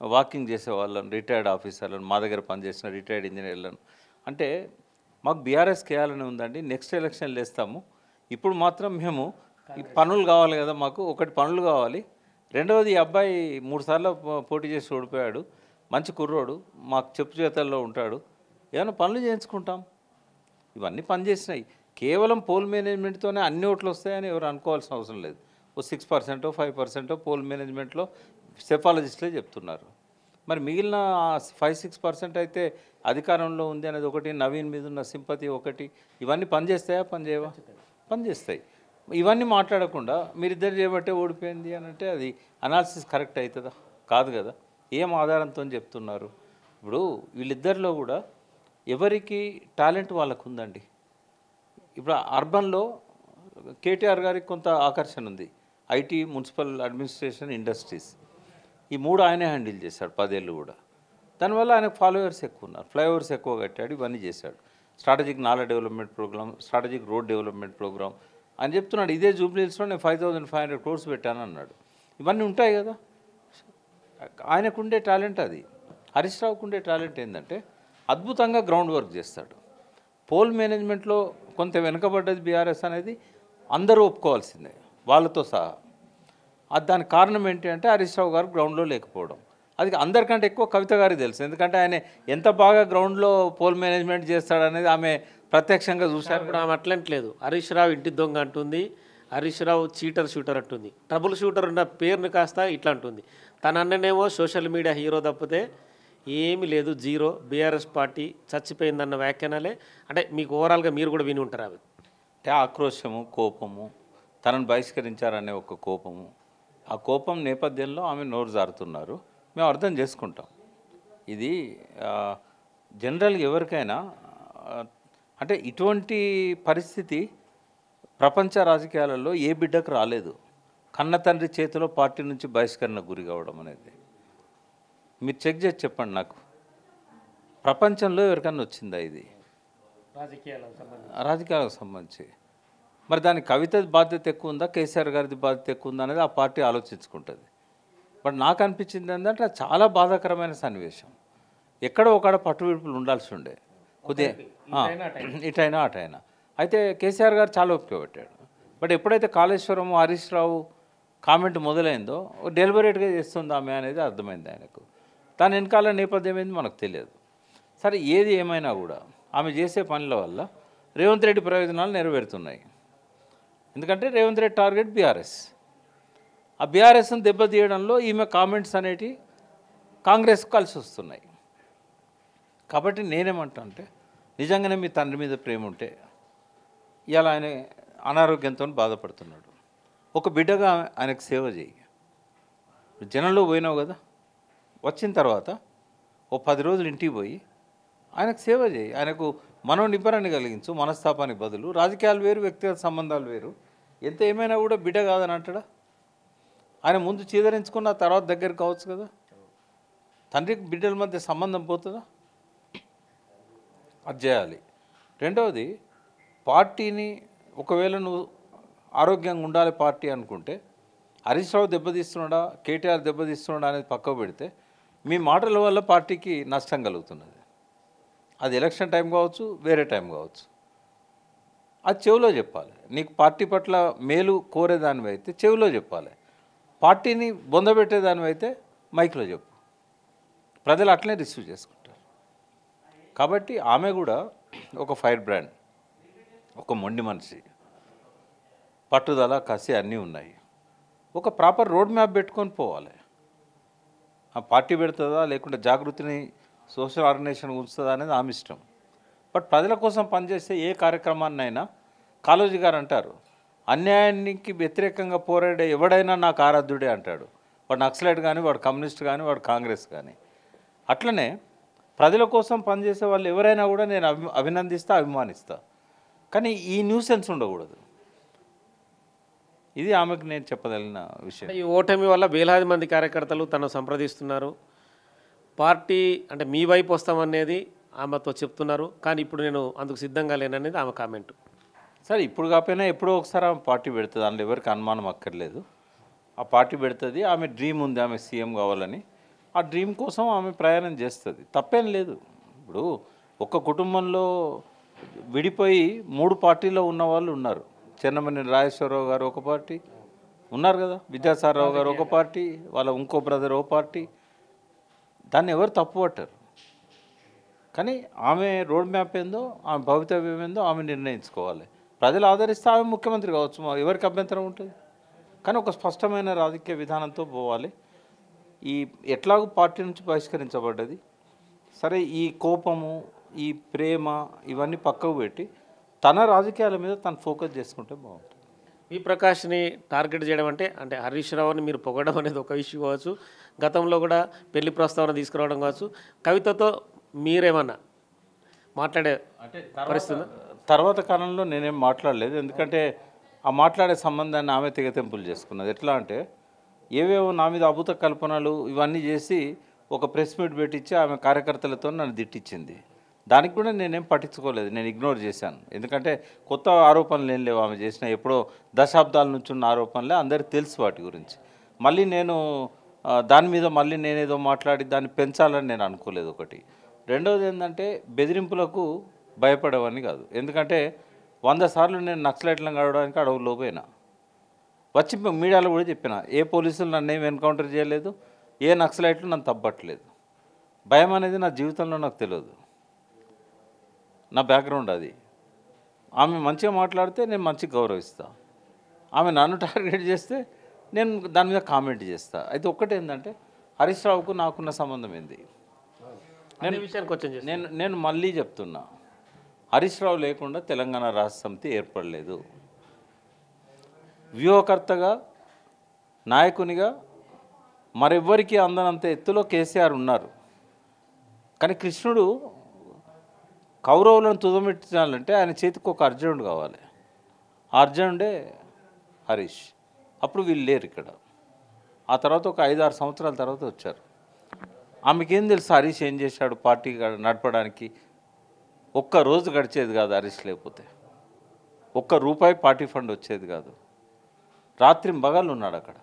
వాకింగ్ చేసే వాళ్ళని, రిటైర్డ్ ఆఫీసర్లను, మా దగ్గర పనిచేసిన రిటైర్డ్ ఇంజనీర్లను. అంటే మాకు బీఆర్ఎస్ చేయాలని ఉందండి, నెక్స్ట్ ఎలక్షన్లు వేస్తాము, ఇప్పుడు మాత్రం మేము ఈ పనులు కావాలి కదా, మాకు ఒకటి పనులు కావాలి, రెండవది ఈ అబ్బాయి 3 సార్లు పోటీ చేసి ఓడిపోయాడు, మంచి కుర్రోడు, మాకు చెప్పు చేతల్లో ఉంటాడు, ఏమైనా పనులు చేయించుకుంటాం. ఇవన్నీ పనిచేసినాయి. కేవలం పోల్ మేనేజ్మెంట్తోనే అన్ని ఓట్లు వస్తాయని ఎవరు అనుకోవాల్సిన అవసరం లేదు. ఓ 6% 5% పోల్ మేనేజ్మెంట్లో సెఫాలజిస్టులే చెప్తున్నారు. మరి మిగిలిన 5-6% అయితే అధికారంలో ఉంది అనేది ఒకటి, నవీన్ మీద ఉన్న సింపతి ఒకటి, ఇవన్నీ పనిచేస్తాయా? పనిచేయవా? పనిచేస్తాయి. ఇవన్నీ మాట్లాడకుండా మీరిద్దరు చేయబట్టే ఓడిపోయింది అని అంటే అది అనాలిసిస్ కరెక్ట్ అవుతుందా? కాదు కదా. ఏం ఆధారంతో చెప్తున్నారు? ఇప్పుడు వీళ్ళిద్దరిలో కూడా ఎవరికి టాలెంట్ వాళ్ళకు ఉందండి. ఇప్పుడు అర్బన్లో కేటీఆర్ గారికి కొంత ఆకర్షణ ఉంది. ఐటీ, మున్సిపల్ అడ్మినిస్ట్రేషన్, ఇండస్ట్రీస్, ఈ 3 ఆయనే హ్యాండిల్ చేశాడు 10 ఏళ్ళు కూడా. దానివల్ల ఆయనకు ఫాలోవర్స్ ఎక్కువ ఉన్నారు, ఫ్లైఓవర్స్ ఎక్కువ కట్టాడు, ఇవన్నీ చేశాడు. స్ట్రాటజిక్ నాలా development programme, strategic road development programme అని చెప్తున్నాడు. ఇదే జూబ్లీహిల్స్లో నేను 5,500 crores పెట్టాను అన్నాడు. ఇవన్నీ ఉంటాయి కదా. ఆయనకుండే టాలెంట్ అది. హరీష్ రావుకు ఉండే టాలెంట్ ఏంటంటే అద్భుతంగా గ్రౌండ్ వర్క్ చేస్తాడు. పోల్ మేనేజ్మెంట్లో కొంత వెనుకబడ్డది బీఆర్ఎస్ అనేది అందరూ ఒప్పుకోవాల్సిందే, వాళ్ళతో సహా. అది దానికి కారణం ఏంటి అంటే హరీష్ రావు గారు గ్రౌండ్లో లేకపోవడం. అది అందరికంటే ఎక్కువ కవిత గారికి తెలుసు, ఎందుకంటే ఆయన ఎంత బాగా గ్రౌండ్లో పోల్ మేనేజ్మెంట్ చేస్తాడనేది ఆమె ప్రత్యక్షంగా చూశారు. ఇప్పుడు ఆమె అట్లంటలేదు. హరీష్ రావు ఇంటి దొంగ అంటుంది, హరీష్ రావు చీటర్ షూటర్ అంటుంది, ట్రబుల్ షూటర్ ఉన్న పేరుని కాస్త ఇట్లా అంటుంది. తన అన్ననేమో సోషల్ మీడియా హీరో తప్పితే ఏమీ లేదు, జీరో, బీఆర్ఎస్ పార్టీ చచ్చిపోయిందన్న వ్యాఖ్యానాలే. అంటే మీకు ఓవరాల్గా మీరు కూడా విని ఉంటారు అవి. అంటే ఆక్రోశము, కోపము, తనను బహిష్కరించారనే ఒక కోపము, ఆ కోపం నేపథ్యంలో ఆమె నోరు జారుతున్నారు. మేము అర్థం చేసుకుంటాం. ఇది జనరల్గా ఎవరికైనా అంటే ఇటువంటి పరిస్థితి ప్రపంచ రాజకీయాలలో ఏ బిడ్డకు రాలేదు. కన్న తండ్రి చేతిలో పార్టీ నుంచి బహిష్కరణకు గురి కావడం అనేది. మీరు చెక్ చేసి చెప్పండి నాకు, ప్రపంచంలో ఎవరికన్నా వచ్చిందా ఇది రాజకీయాలకు సంబంధించి? మరి దానికి కవిత బాధ్యత ఎక్కువ ఉందా, కేసీఆర్ గారిది బాధ్యత ఎక్కువ ఉందా అనేది ఆ పార్టీ ఆలోచించుకుంటుంది. బట్ నాకు అనిపించింది ఏంటంటే అది చాలా బాధాకరమైన సన్నివేశం. ఎక్కడో ఒకడ పట్టువిడుపులు ఉండాల్సి ఉండే, కొద్దిగా ఇటైనా అటైనా. అయితే కేసీఆర్ గారు చాలా ఒప్పుక పెట్టాడు. బట్ ఎప్పుడైతే కాళేశ్వరం, హరీష్ రావు కామెంట్ మొదలైందో డెలిబరేట్గా చేస్తుంది ఆమె అనేది అర్థమైంది ఆయనకు. దాని వెనకాల నేపథ్యం ఏంది మనకు తెలియదు. సరే, ఏది ఏమైనా కూడా ఆమె చేసే పనుల వల్ల రేవంత్ రెడ్డి ప్రయోజనాలు నెరవేరుతున్నాయి. ఎందుకంటే రేవంత్ రెడ్డి టార్గెట్ బీఆర్ఎస్. ఆ బీఆర్ఎస్ని దెబ్బతీయడంలో ఈమె కామెంట్స్ అనేవి కాంగ్రెస్కు కలిసి వస్తున్నాయి. కాబట్టి నేనేమంటా అంటే, నిజంగానే మీ తండ్రి మీద ప్రేమ ఉంటే ఇవాళ ఆయన అనారోగ్యంతో బాధపడుతున్నాడు, ఒక బిడ్డగా ఆయనకు సేవ చేయి. జనంలో పోయినావు కదా, వచ్చిన తర్వాత ఓ 10 రోజులు ఇంటికి పోయి ఆయనకు సేవ చేయి. ఆయనకు మనోనిబ్బరాన్ని కలిగించు. మనస్తాపానికి బదులు రాజకీయాలు వేరు, వ్యక్తిగత సంబంధాలు వేరు. ఎంత ఏమైనా కూడా బిడ్డ కాదని అంటాడా? ఆయన ముందు చీదరించుకున్న తర్వాత దగ్గర కావచ్చు కదా. తండ్రికి బిడ్డల మధ్య సంబంధం పోతుందా? అది చేయాలి. రెండవది, పార్టీని ఒకవేళ నువ్వు ఆరోగ్యంగా ఉండాలి పార్టీ అనుకుంటే, హరీష్ రావు దెబ్బతీస్తున్నాడా, కేటీఆర్ దెబ్బతీస్తున్నాడా అనేది పక్కకు పెడితే, మీ మాటల వల్ల పార్టీకి నష్టం కలుగుతున్నది. అది ఎలక్షన్ టైం కావచ్చు, వేరే టైం కావచ్చు. అది చెవిలో చెప్పాలి. నీకు పార్టీ పట్ల మేలు కోరేదానివి అయితే చెవిలో చెప్పాలి. పార్టీని బొందబెట్టేదానివి అయితే మైక్లో చెప్పు. ప్రజలు అట్లనే రిసీవ్ చేసుకుంటారు. కాబట్టి ఆమె కూడా ఒక ఫైర్ బ్రాండ్, ఒక మొండి మనిషి, పట్టుదల, కసి అన్నీ ఉన్నాయి. ఒక ప్రాపర్ రోడ్ మ్యాప్ పెట్టుకొని పోవాలి. ఆ పార్టీ పెడుతుందా లేకుంటే జాగృతిని సోషల్ ఆర్గనైజేషన్ ఉంచుతుందా అనేది ఆమె ఇష్టం. బట్ ప్రజల కోసం పనిచేసే ఏ కార్యక్రమాన్నైనా కాళోజీ గారు అంటారు, అన్యాయానికి వ్యతిరేకంగా పోరాడే ఎవడైనా నాకు ఆరాధ్యుడే అంటాడు. వాడు నక్సలైట్ కానీ, వాడు కమ్యూనిస్ట్ కానీ, వాడు కాంగ్రెస్ కానీ. అట్లనే ప్రజల కోసం పనిచేసే వాళ్ళు ఎవరైనా కూడా నేను అభినందిస్తా, అభిమానిస్తా. కానీ ఈ న్యూసెన్స్ ఉండకూడదు. ఇది ఆమెకు నేను చెప్పదలిగిన విషయం. ఈ ఓటమి వల్ల వేలాది మంది కార్యకర్తలు తను సంప్రదిస్తున్నారు. పార్టీ అంటే మీ వైపు వస్తామనేది ఆమెతో చెప్తున్నారు. కానీ ఇప్పుడు నేను అందుకు సిద్ధంగా లేననేది ఆమె కామెంట్. సరే, ఇప్పుడు కాకపోయినా ఎప్పుడో ఒకసారి ఆమె పార్టీ పెడుతుంది. అందులో ఎవరికి అనుమానం అక్కర్లేదు. ఆ పార్టీ పెడుతుంది. ఆమె డ్రీమ్ ఉంది, ఆమె సీఎం కావాలని. ఆ డ్రీమ్ కోసం ఆమె ప్రయాణం చేస్తుంది. తప్పేం లేదు. ఇప్పుడు ఒక్క కుటుంబంలో విడిపోయి 3 పార్టీలో ఉన్న వాళ్ళు ఉన్నారు. చెన్నమనేని రాజేశ్వరరావు గారు ఒక పార్టీ ఉన్నారు కదా, విద్యాసాగరరావు గారు ఒక పార్టీ, వాళ్ళ ఇంకో బ్రదర్ ఒక పార్టీ. దాన్ని ఎవరు తప్పు పట్టారు. కానీ ఆమె రోడ్ మ్యాప్ ఏందో, ఆమె భవితవ్యం ఏందో ఆమె నిర్ణయించుకోవాలి. ప్రజలు ఆదరిస్తే ఆమె ముఖ్యమంత్రి కావచ్చు, ఎవరికి అభ్యంతరం ఉంటుంది. కానీ ఒక స్పష్టమైన రాజకీయ విధానంతో పోవాలి. ఈ ఎట్లాగూ పార్టీ నుంచి బహిష్కరించబడ్డది. సరే, ఈ కోపము, ఈ ప్రేమ ఇవన్నీ పక్కకు పెట్టి తన రాజకీయాల మీద తను ఫోకస్ చేసుకుంటే బాగుంటుంది. వి ప్రకాష్ని టార్గెట్ చేయడం అంటే హరీష్ రావుని మీరు పొగడం అనేది ఒక ఇష్యూ కావచ్చు. గతంలో కూడా పెళ్లి ప్రస్తావన తీసుకురావడం కావచ్చు. కవితతో మీరేమన్నా మాట్లాడే పరిస్థితి? తర్వాత కాలంలో నేనేం మాట్లాడలేదు. ఎందుకంటే ఆ మాట్లాడే సంబంధాన్ని ఆమె తెగతెంపులు చేసుకున్నది. ఎట్లా అంటే ఏవేవో నా మీద అభూత కల్పనలు ఇవన్నీ చేసి ఒక ప్రెస్ మీట్ పెట్టించి ఆమె కార్యకర్తలతో నన్ను తిట్టించింది. దానికి కూడా నేనేం పట్టించుకోలేదు, నేను ఇగ్నోర్ చేశాను. ఎందుకంటే కొత్త ఆరోపణలు ఏం లేవు ఆమె చేసిన, ఎప్పుడో దశాబ్దాల నుంచి ఉన్న ఆరోపణలే, అందరికీ తెలుసు వాటి గురించి. మళ్ళీ నేను దాని మీద మళ్ళీ నేనేదో మాట్లాడి దాన్ని పెంచాలని నేను అనుకోలేదు. ఒకటి. రెండవది ఏంటంటే బెదిరింపులకు భయపడేవాడిని కాదు. ఎందుకంటే 100 సార్లు నేను నక్సలైట్లను కడవడానికి అడవుల్లో పోయినా, వచ్చి మీడియాలో కూడా చెప్పిన, ఏ పోలీసులు నన్ను ఏం ఎన్కౌంటర్ చేయలేదు, ఏ నక్సలైట్లు నన్ను తప్పట్లేదు. భయం అనేది నా జీవితంలో నాకు తెలియదు. నా బ్యాక్గ్రౌండ్ అది. ఆమె మంచిగా మాట్లాడితే నేను మంచిగా గౌరవిస్తాను. ఆమె నన్ను టార్గెట్ చేస్తే నేను దాని మీద కామెంట్ చేస్తాను. అయితే ఒక్కటేంటంటే హరీష్ రావుకు నాకున్న సంబంధం ఏంది? నేను విషయానికి వచ్చి నేను మళ్ళీ చెప్తున్నా, హరీష్ రావు లేకుండా తెలంగాణ రాష్ట్ర సమితి ఏర్పడలేదు. వ్యూహకర్తగా, నాయకునిగా మరెవ్వరికీ అందనంత ఎత్తులో కేసీఆర్ ఉన్నారు. కానీ కృష్ణుడు కౌరవులను తుదమెట్టించాలంటే ఆయన చేతికి ఒక అర్జునుడు కావాలి. ఆ అర్జునుడే హరీష్. అప్పుడు వీళ్ళు లేరు ఇక్కడ. ఆ తర్వాత ఒక 5-6 సంవత్సరాల తర్వాత వచ్చారు. ఆమెకేం తెలుసు హరీష్ ఏం చేశాడు పార్టీ నడపడానికి? ఒక్క రోజు గడిచేది కాదు హరీష్ లేకపోతే. ఒక్క రూపాయి పార్టీ ఫండ్ వచ్చేది కాదు. రాత్రి బగళ్ళు ఉన్నాడు అక్కడ.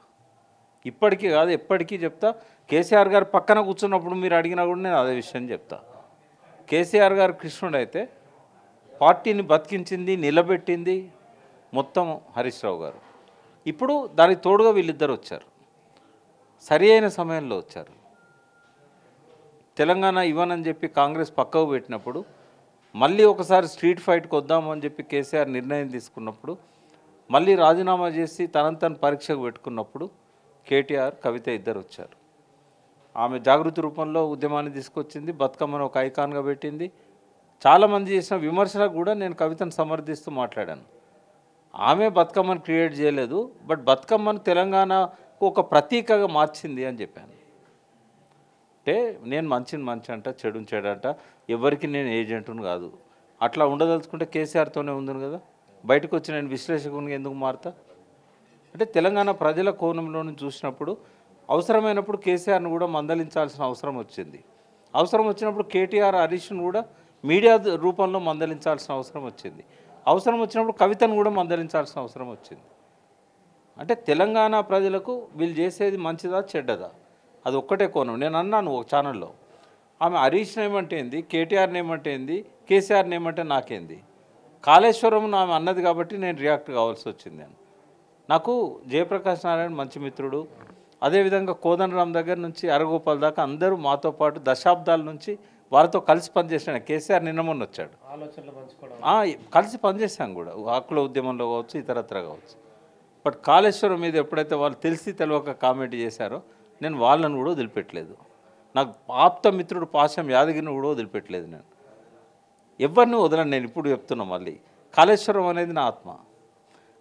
ఇప్పటికీ కాదు, ఎప్పటికీ చెప్తా. కేసీఆర్ గారు పక్కన కూర్చున్నప్పుడు మీరు అడిగినా కూడా నేను అదే విషయం చెప్తా. కేసీఆర్ గారు కృష్ణుడు అయితే పార్టీని బతికించింది, నిలబెట్టింది మొత్తం హరీష్ రావు గారు. ఇప్పుడు దానికి తోడుగా వీళ్ళిద్దరు వచ్చారు, సరి అయిన సమయంలో వచ్చారు. తెలంగాణ ఇవ్వనని చెప్పి కాంగ్రెస్ పక్కకు పెట్టినప్పుడు, మళ్ళీ ఒకసారి స్ట్రీట్ ఫైట్కి వద్దామని చెప్పి కేసీఆర్ నిర్ణయం తీసుకున్నప్పుడు, మళ్ళీ రాజీనామా చేసి తనను పరీక్షకు పెట్టుకున్నప్పుడు కేటీఆర్, కవిత ఇద్దరు వచ్చారు. ఆమె జాగృతి రూపంలో ఉద్యమాన్ని తీసుకొచ్చింది, బతుకమ్మను ఒక ఐకాన్గా పెట్టింది. చాలామంది చేసిన విమర్శలకు కూడా నేను కవితను సమర్థిస్తూ మాట్లాడాను. ఆమె బతుకమ్మను క్రియేట్ చేయలేదు, బట్ బతుకమ్మను తెలంగాణకు ఒక ప్రతీకగా మార్చింది అని చెప్పాను. అంటే నేను మంచిని మంచి అంట, చెడుని చెడంట, ఎవరికి నేను ఏజెంటును కాదు. అట్లా ఉండదలుచుకుంటే కేసీఆర్తోనే ఉంది కదా. బయటకు వచ్చి నేను విశ్లేషకునిగా ఎందుకు మారుతా? అంటే తెలంగాణ ప్రజల కోణంలో నుంచి చూసినప్పుడు అవసరమైనప్పుడు కేసీఆర్ను కూడా మందలించాల్సిన అవసరం వచ్చింది. అవసరం వచ్చినప్పుడు కేటీఆర్, హరీష్ను కూడా మీడియా రూపంలో మందలించాల్సిన అవసరం వచ్చింది. అవసరం వచ్చినప్పుడు కవితను కూడా మందలించాల్సిన అవసరం వచ్చింది. అంటే తెలంగాణ ప్రజలకు వీళ్ళు చేసేది మంచిదా చెడ్డదా అది ఒక్కటే కోణం. నేను అన్నాను ఒక ఛానల్లో, ఆమె హరీష్ని ఏమంటే ఏంది, కేటీఆర్ని ఏమంటే ఏంది, కేసీఆర్ని ఏమంటే నాకేంది? కాళేశ్వరం ఆమె అన్నది కాబట్టి నేను రియాక్ట్ కావాల్సి వచ్చింది. నాకు జయప్రకాష్ నారాయణ మంచి మిత్రుడు. అదేవిధంగా కోదండరామ్ దగ్గర నుంచి అరగోపాల్ దాకా అందరూ మాతో పాటు దశాబ్దాల నుంచి వాళ్ళతో కలిసి పనిచేసిన. కేసీఆర్ నిన్న మొన్న వచ్చాడు, కలిసి పనిచేసాం కూడా, హక్కుల ఉద్యమంలో కావచ్చు, ఇతరత్ర కావచ్చు. బట్ కాళేశ్వరం మీద ఎప్పుడైతే వాళ్ళు తెలిసి తెలియక కామెంట్ చేశారో నేను వాళ్ళను కూడా వదిలిపెట్టలేదు. నాకు ఆప్త మిత్రుడు పాశం యాదగిరిని కూడా వదిలిపెట్టలేదు. నేను ఎవరిని వదలను. నేను ఇప్పుడు చెప్తున్నా మళ్ళీ, కాళేశ్వరం అనేది నా ఆత్మ.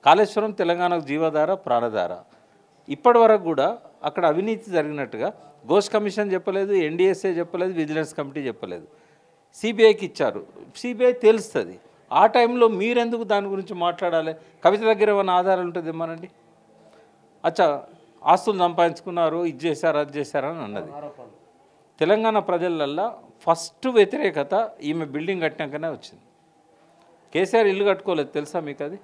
కాళేశ్వరం తెలంగాణకు జీవధార, ప్రాణధార. ఇప్పటి వరకు కూడా అక్కడ అవినీతి జరిగినట్టుగా ఘోష్ కమిషన్ చెప్పలేదు, ఎన్డీఎస్ఏ చెప్పలేదు, విజిలెన్స్ కమిటీ చెప్పలేదు. సిబిఐకి ఇచ్చారు, సిబిఐ తెలుస్తుంది. ఆ టైంలో మీరెందుకు దాని గురించి మాట్లాడాలి? కవిత దగ్గర ఏమైనా ఆధారాలు ఉంటుంది ఏమనండి. అచ్చా, ఆస్తులు సంపాదించుకున్నారు, ఇది చేశారు, అది చేశారని అన్నది. తెలంగాణ ప్రజలల్లో ఫస్ట్ వ్యతిరేకత ఈమె బిల్డింగ్ కట్టినాకనే వచ్చింది. కేసీఆర్ ఇల్లు కట్టుకోలేదు తెలుసా మీకు? అది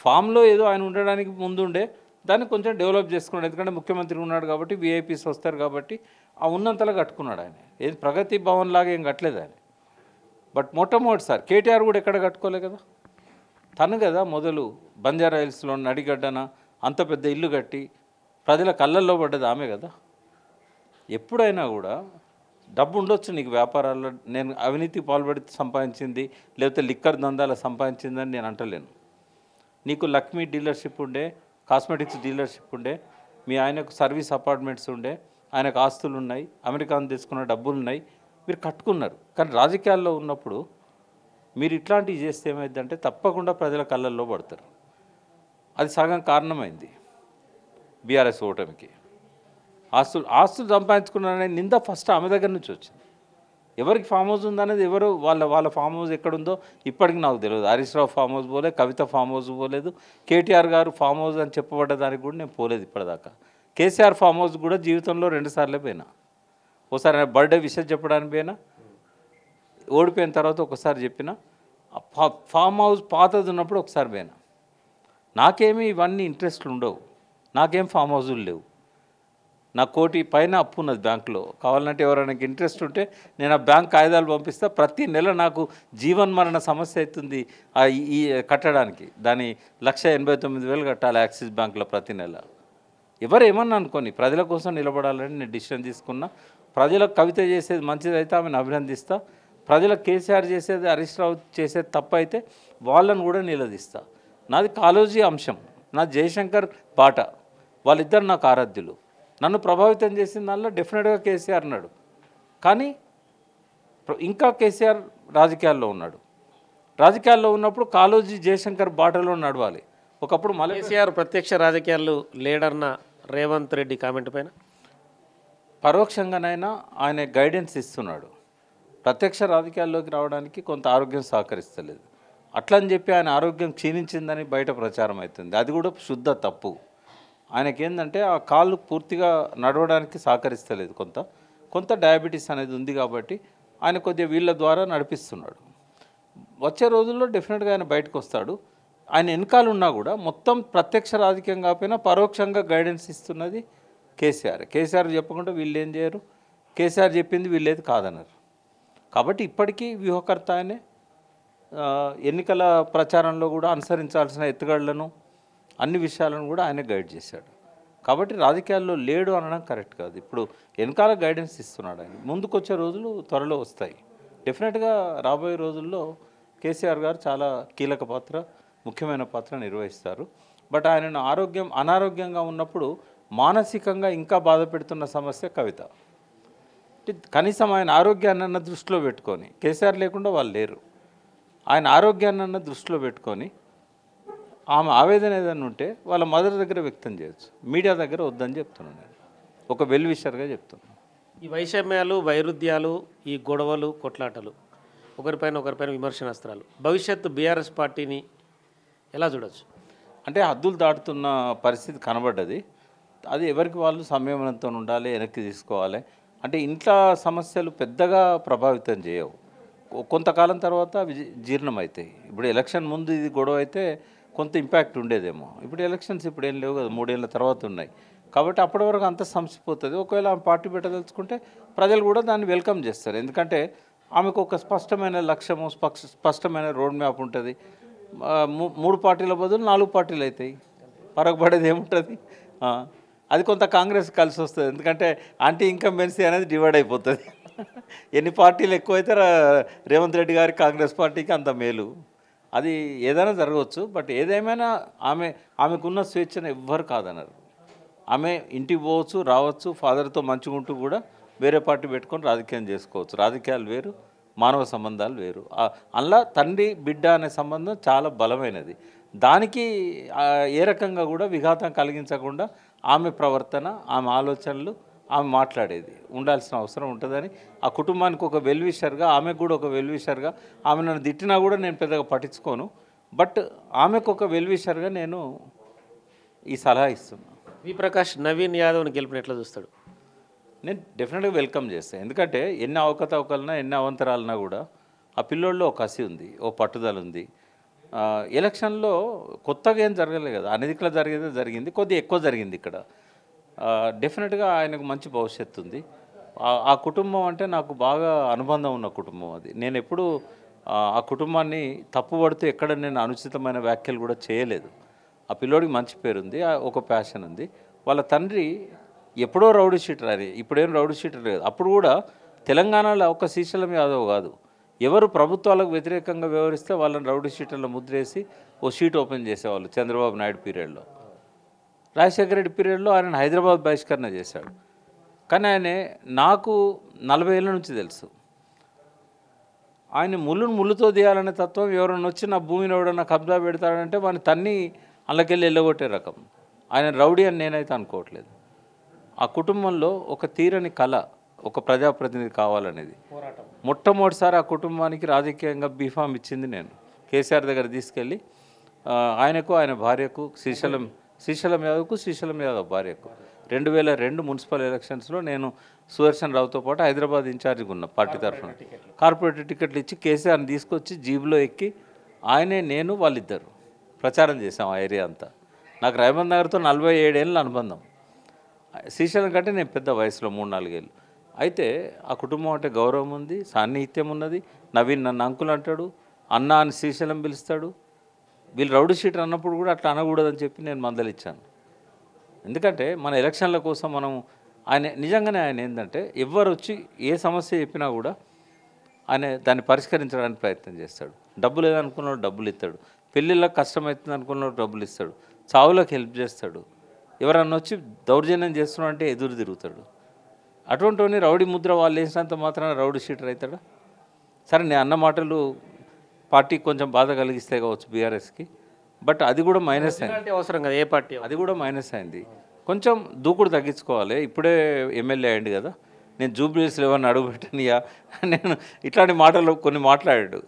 ఫామ్లో ఏదో ఆయన ఉండడానికి ముందుండే, దాన్ని కొంచెం డెవలప్ చేసుకున్నాడు. ఎందుకంటే ముఖ్యమంత్రి ఉన్నాడు కాబట్టి, విఐపీస్ వస్తారు కాబట్టి ఆ ఉన్నంతలా కట్టుకున్నాడు ఆయన. ఏది ప్రగతి భవన్ లాగా ఏం కట్టలేదు ఆయన. బట్ మొట్టమొదటిసారి కేటీఆర్ కూడా ఎక్కడ కట్టుకోలే కదా, తను కదా మొదలు. బంజారా హిల్స్లో నడిగడ్డన అంత పెద్ద ఇల్లు కట్టి ప్రజల కళ్ళల్లో పడ్డది ఆమె కదా. ఎప్పుడైనా కూడా డబ్బు ఉండొచ్చు నీకు వ్యాపారాల్లో, నేను అవినీతి పాల్పడి సంపాదించింది లేకపోతే లిక్కర్ దందాల సంపాదించిందని నేను అంటలేను. నీకు లక్ష్మీ డీలర్షిప్ ఉండే, కాస్మెటిక్స్ డీలర్షిప్ ఉండే, మీ ఆయనకు సర్వీస్ అపార్ట్మెంట్స్ ఉండే, ఆయనకు ఆస్తులు ఉన్నాయి, అమెరికాను తీసుకున్న డబ్బులు ఉన్నాయి, మీరు కట్టుకున్నారు. కానీ రాజకీయాల్లో ఉన్నప్పుడు మీరు ఇట్లాంటివి చేస్తే ఏమైందంటే తప్పకుండా ప్రజల కళ్ళల్లో పడతారు. అది సగం కారణమైంది బీఆర్ఎస్ ఓటమికి. ఆస్తులు సంపాదించుకున్నారనే నింద ఫస్ట్ ఆమె దగ్గర నుంచి వచ్చింది. ఎవరికి ఫామ్ హౌస్ ఉందనేది ఎవరు వాళ్ళ ఫామ్ హౌస్ ఎక్కడుందో ఇప్పటికి నాకు తెలియదు. హరీష్ రావు ఫామ్ హౌస్ పోలేదు, కవిత ఫామ్ హౌస్ పోలేదు, కేటీఆర్ గారు ఫామ్ హౌస్ అని చెప్పబడ్డ దానికి కూడా నేను పోలేదు ఇప్పటిదాకా. కేసీఆర్ ఫామ్ హౌస్ కూడా జీవితంలో 2 సార్లే పోయినా. ఒకసారి ఆయన బర్త్డే విషయం చెప్పడానికి పోయినా, ఓడిపోయిన తర్వాత ఒకసారి చెప్పిన. ఫామ్ హౌస్ పాతది ఉన్నప్పుడు ఒకసారి పోయినా. నాకేమీ ఇవన్నీ ఇంట్రెస్ట్లు ఉండవు, నాకేం ఫామ్ హౌజులు లేవు. నా 1 కోటి పైన అప్పు ఉన్నది బ్యాంకులో. కావాలంటే ఎవరైనా ఇంట్రెస్ట్ ఉంటే నేను ఆ బ్యాంక్ కాగితాలు పంపిస్తా. ప్రతి నెల నాకు జీవన్మరణ సమస్య అవుతుంది ఈ కట్టడానికి. దాని 1,89,000 కట్టాలి యాక్సిస్ బ్యాంకులో ప్రతి నెల. ఎవరు ఏమన్నా అనుకోని, ప్రజల కోసం నిలబడాలని నేను డిసిషన్ తీసుకున్నా. ప్రజలకు కవిత చేసేది మంచిదైతే ఆమెను అభినందిస్తా. ప్రజలకు కేసీఆర్ చేసేది, హరీష్ రావు చేసేది తప్పు అయితే వాళ్ళను కూడా నిలదీస్తా. నాది కాళోజీ అంశం, నా జయశంకర్ బాట, వాళ్ళిద్దరు నాకు ఆరాధ్యులు. నన్ను ప్రభావితం చేసిన దానిలో డెఫినెట్గా కేసీఆర్ అన్నాడు. కానీ ఇంకా కేసీఆర్ రాజకీయాల్లో ఉన్నాడు. రాజకీయాల్లో ఉన్నప్పుడు కాళోజీ జయశంకర్ బాటలో నడవాలి. ఒకప్పుడు కేసీఆర్ ప్రత్యక్ష రాజకీయాలు లేడన్న రేవంత్ రెడ్డి కామెంట్ పైన పరోక్షంగానైనా ఆయన గైడెన్స్ ఇస్తున్నాడు. ప్రత్యక్ష రాజకీయాల్లోకి రావడానికి కొంత ఆరోగ్యం సహకరిస్తలేదు. అట్లని చెప్పి ఆయన ఆరోగ్యం క్షీణించిందని బయట ప్రచారం అవుతుంది. అది కూడా శుద్ధ తప్పు. ఆయనకేందంటే ఆ కాళ్ళు పూర్తిగా నడవడానికి సహకరిస్తలేదు. కొంత డయాబెటీస్ అనేది ఉంది కాబట్టి ఆయన కొద్దిగా వీళ్ళ ద్వారా నడిపిస్తున్నాడు. వచ్చే రోజుల్లో డెఫినెట్గా ఆయన బయటకు వస్తాడు. ఆయన వెనకాల ఉన్నా కూడా మొత్తం ప్రత్యక్ష రాజకీయం కాకపోయినా పరోక్షంగా గైడెన్స్ ఇస్తున్నది కేసీఆర్ చెప్పకుండా వీళ్ళు ఏం చేయరు. కేసీఆర్ చెప్పింది వీళ్ళేది కాదన్నారు. కాబట్టి ఇప్పటికీ వ్యూహకర్త ఆయనే. ఎన్నికల ప్రచారంలో కూడా అనుసరించాల్సిన ఎత్తుగడలను అన్ని విషయాలను కూడా ఆయనే గైడ్ చేశాడు. కాబట్టి రాజకీయాల్లో లేడు అనడం కరెక్ట్ కాదు. ఇప్పుడు వెనకాల గైడెన్స్ ఇస్తున్నాడు ఆయన. ముందుకొచ్చే రోజులు త్వరలో వస్తాయి. డెఫినెట్గా రాబోయే రోజుల్లో కేసీఆర్ గారు చాలా కీలక పాత్ర, ముఖ్యమైన పాత్ర నిర్వహిస్తారు. బట్ ఆయన అనారోగ్యంగా ఉన్నప్పుడు మానసికంగా ఇంకా బాధ పెడుతున్న సమస్య కవిత. కనీసం ఆయన ఆరోగ్యాన్ని దృష్టిలో పెట్టుకొని, కేసీఆర్ లేకుండా వాళ్ళు లేరు, ఆయన ఆరోగ్యాన్ని దృష్టిలో పెట్టుకొని ఆమె ఆవేదన ఏదైనా ఉంటే వాళ్ళ మదర్ దగ్గర వ్యక్తం చేయొచ్చు. మీడియా దగ్గర వద్దని చెప్తున్నాను నేను, ఒక వెల్ విషర్గా చెప్తున్నాను. ఈ వైషమ్యాలు, వైరుధ్యాలు, ఈ గొడవలు, కొట్లాటలు, ఒకరిపైన విమర్శనాస్త్రాలు భవిష్యత్తు బీఆర్ఎస్ పార్టీని ఎలా చూడొచ్చు? అంటే హద్దులు దాటుతున్న పరిస్థితి కనబడ్డది. అది ఎవరికి వాళ్ళు సంయమనంతో ఉండాలి, వెనక్కి తీసుకోవాలి. అంటే ఇంట్లో సమస్యలు పెద్దగా ప్రభావితం చేయవు. కొంతకాలం తర్వాత జీర్ణమవుతాయి. ఇప్పుడు ఎలక్షన్ ముందు ఇది గొడవ అయితే కొంత ఇంపాక్ట్ ఉండేదేమో. ఇప్పుడు ఎలక్షన్స్ ఇప్పుడు ఏం లేవు కదా, 3 ఏళ్ళ తర్వాత ఉన్నాయి. కాబట్టి అప్పటి వరకు అంత సమసిపోతుంది. ఒకవేళ ఆమె పార్టీ పెట్టదలుచుకుంటే ప్రజలు కూడా దాన్ని వెల్కమ్ చేస్తారు. ఎందుకంటే ఆమెకు ఒక స్పష్టమైన లక్ష్యము, స్పష్టమైన రోడ్ మ్యాప్ ఉంటుంది. 3 పార్టీల బదులు 4 పార్టీలు అవుతాయి. పరగబడేది ఏముంటుంది? అది కొంత కాంగ్రెస్ కలిసి వస్తుంది. ఎందుకంటే యాంటీ ఇన్కంబెన్సీ అనేది డివైడ్ అయిపోతుంది. ఎన్ని పార్టీలు ఎక్కువైతే రేవంత్ రెడ్డి గారి కాంగ్రెస్ పార్టీకి అంత మేలు. అది ఏదైనా జరగవచ్చు. బట్ ఏదేమైనా ఆమెకున్న స్వేచ్ఛను ఎవ్వరు కాదన్నారు. ఆమె ఇంటికి పోవచ్చు, రావచ్చు, ఫాదర్తో మంచిగా ఉంటూ కూడా వేరే పార్టీ పెట్టుకొని రాజకీయం చేసుకోవచ్చు. రాజకీయాలు వేరు, మానవ సంబంధాలు వేరు. అందులో తండ్రి బిడ్డ అనే సంబంధం చాలా బలమైనది. దానికి ఏ రకంగా కూడా విఘాతం కలిగించకుండా ఆమె ప్రవర్తన, ఆమె ఆలోచనలు, ఆమె మాట్లాడేది ఉండాల్సిన అవసరం ఉంటుందని ఆ కుటుంబానికి ఒక వెల్విషర్గా, ఆమెకు కూడా ఒక వెల్విషర్గా, ఆమె నన్ను తిట్టినా కూడా నేను పెద్దగా పట్టించుకోను. బట్ ఆమెకు ఒక వెల్విషర్గా నేను ఈ సలహా ఇస్తున్నాను. వి ప్రకాష్ నవీన్ యాదవ్ని గెలిపిన ఎట్లా చూస్తాడు? నేను డెఫినెట్గా వెల్కమ్ చేస్తాను. ఎందుకంటే ఎన్ని అవకతవకలన్నా, ఎన్ని అవంతరాలన్నా కూడా ఆ పిల్లోళ్ళలో ఒక కసి ఉంది, ఓ పట్టుదల ఉంది. ఎలక్షన్లో కొత్తగా ఏం జరగలేదు కదా, అనధికలో జరిగింది, కొద్దిగా ఎక్కువ జరిగింది ఇక్కడ. డెఫినెట్గా ఆయనకు మంచి భవిష్యత్తు ఉంది. ఆ కుటుంబం అంటే నాకు బాగా అనుబంధం ఉన్న కుటుంబం అది. నేను ఎప్పుడూ ఆ కుటుంబాన్ని తప్పుపడుతూ ఎక్కడ నేను అనుచితమైన వ్యాఖ్యలు కూడా చేయలేదు. ఆ పిల్లోడికి మంచి పేరుంది, ఒక ప్యాషన్ ఉంది. వాళ్ళ తండ్రి ఎప్పుడో రౌడీ షీటర్ అని, ఇప్పుడేం రౌడీ షీటర్ లేదు. అప్పుడు కూడా తెలంగాణలో ఒక శ్రీశైలం యాదవ్ కాదు, ఎవరు ప్రభుత్వాలకు వ్యతిరేకంగా వ్యవహరిస్తే వాళ్ళని రౌడీ షీటర్లో ముద్రేసి ఓ షీట్ ఓపెన్ చేసేవాళ్ళు. చంద్రబాబు నాయుడు పీరియడ్లో, రాజశేఖర రెడ్డి పీరియడ్లో ఆయన హైదరాబాద్ బహిష్కరణ చేశాడు. కానీ ఆయన నాకు 40 ఏళ్ళ నుంచి తెలుసు. ఆయన ముళ్ళుతో తీయాలనే తత్వం, ఎవరైనా వచ్చి నా భూమిని ఎవడన్నా కబ్జా పెడతాడంటే వాడిని తన్ని అందులోకెళ్ళి వెళ్ళగొట్టే రకం. ఆయన రౌడీ అని నేనైతే అనుకోవట్లేదు. ఆ కుటుంబంలో ఒక తీరని కళ, ఒక ప్రజాప్రతినిధి కావాలనేది. మొట్టమొదటిసారి ఆ కుటుంబానికి రాజకీయంగా బీఫామ్ ఇచ్చింది నేను. కేసీఆర్ దగ్గర తీసుకెళ్ళి ఆయనకు, ఆయన భార్యకు, శ్రీశైలం యాదవ్ భార్యకు 2002 మున్సిపల్ ఎలక్షన్స్లో నేను సుదర్శన్ రావుతో పాటు హైదరాబాద్ ఇన్ఛార్జిగా ఉన్న పార్టీ తరఫున కార్పొరేటర్ టికెట్లు ఇచ్చి కేసీఆర్ని తీసుకొచ్చి జీబులో ఎక్కి ఆయనే, నేను, వాళ్ళిద్దరు ప్రచారం చేశాం ఆ ఏరియా అంతా. నాకు రైమంద్ నగర్తో 47 ఏళ్ళ అనుబంధం. శ్రీశైలం కంటే నేను పెద్ద వయసులో 3-4 ఏళ్ళు. అయితే ఆ కుటుంబం అంటే గౌరవం ఉంది, సాన్నిహిత్యం ఉన్నది. నవీన్ నన్ను అంకుల్ అంటాడు, అన్న అని శ్రీశైలం పిలుస్తాడు. వీళ్ళు రౌడీ షీటర్ అన్నప్పుడు కూడా అట్లా అనకూడదని చెప్పి నేను మందలిచ్చాను. ఎందుకంటే మన ఎలక్షన్ల కోసం మనం నిజంగానే ఆయన ఏంటంటే ఎవ్వరు వచ్చి ఏ సమస్య చెప్పినా కూడా ఆయన దాన్ని పరిష్కరించడానికి ప్రయత్నం చేస్తాడు. డబ్బు లేదనుకున్నాడు డబ్బులు ఇస్తాడు, పెళ్ళిళ్ళకి కష్టమవుతుంది అనుకున్నాడు డబ్బులు ఇస్తాడు, చావులకు హెల్ప్ చేస్తాడు. ఎవరన్నా వచ్చి దౌర్జన్యం చేస్తున్నా అంటే ఎదురు తిరుగుతాడు. అటువంటి రౌడీ ముద్ర వాళ్ళు వేసినంత మాత్రాన రౌడీ షీటర్ అవుతాడా? సరే నేను అన్న మాటలు పార్టీకి కొంచెం బాధ కలిగిస్తే కావచ్చు బీఆర్ఎస్కి, బట్ అది కూడా మైనస్ అయింది. అంటే అవసరం కదా ఏ పార్టీ అది కూడా మైనస్ అయింది. కొంచెం దూకుడు తగ్గించుకోవాలి. ఇప్పుడే ఎమ్మెల్యే అయ్యింది కదా, నేను జూబ్లీస్లో ఎవరిని అడుగుపెట్టనియా, నేను ఇట్లాంటి మాటలు కొన్ని మాట్లాడాడు.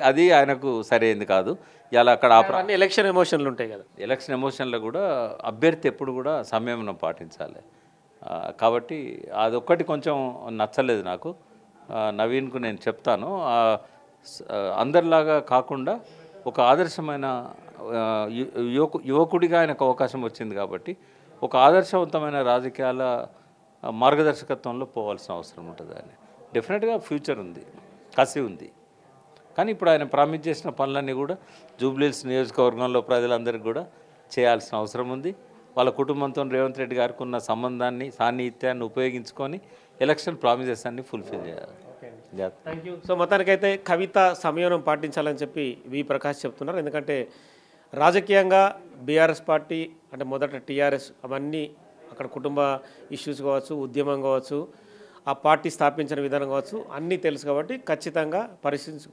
అది ఆయనకు సరైంది కాదు. ఇలా అక్కడ అన్ని ఎలక్షన్ ఎమోషన్లు ఉంటాయి కదా, ఎలక్షన్ ఎమోషన్లో కూడా అభ్యర్థి ఎప్పుడు కూడా సంయమనం పాటించాలి. కాబట్టి అదొక్కటి కొంచెం నచ్చలేదు నాకు. నవీన్కు నేను చెప్తాను, అందరిలాగా కాకుండా ఒక ఆదర్శమైన యువకుడిగా ఆయనకు అవకాశం వచ్చింది కాబట్టి ఒక ఆదర్శవంతమైన రాజకీయాల మార్గదర్శకత్వంలో పోవాల్సిన అవసరం ఉంటుంది. ఆయన డెఫినెట్గా ఫ్యూచర్ ఉంది, కసి ఉంది. కానీ ఇప్పుడు ఆయన ప్రామిస్ చేసిన పనులన్నీ కూడా జూబ్లీహిల్స్ నియోజకవర్గంలో ప్రజలందరికీ కూడా చేయాల్సిన అవసరం ఉంది. వాళ్ళ కుటుంబంతో రేవంత్ రెడ్డి గారికి ఉన్న సంబంధాన్ని, సాన్నిహిత్యాన్ని ఉపయోగించుకొని ఎలక్షన్ ప్రామిసెస్ అన్ని ఫుల్ఫిల్ చేయాలి. Thank you. సో మొత్తానికైతే కవిత సంయమనం పాటించాలని చెప్పి వి ప్రకాష్ చెప్తున్నారు. ఎందుకంటే రాజకీయంగా బీఆర్ఎస్ పార్టీ అంటే మొదట టీఆర్ఎస్ అవన్నీ అక్కడ కుటుంబ ఇష్యూస్ కావచ్చు, ఉద్యమం కావచ్చు, ఆ పార్టీ స్థాపించిన విధానం కావచ్చు, అన్నీ తెలుసు కాబట్టి ఖచ్చితంగా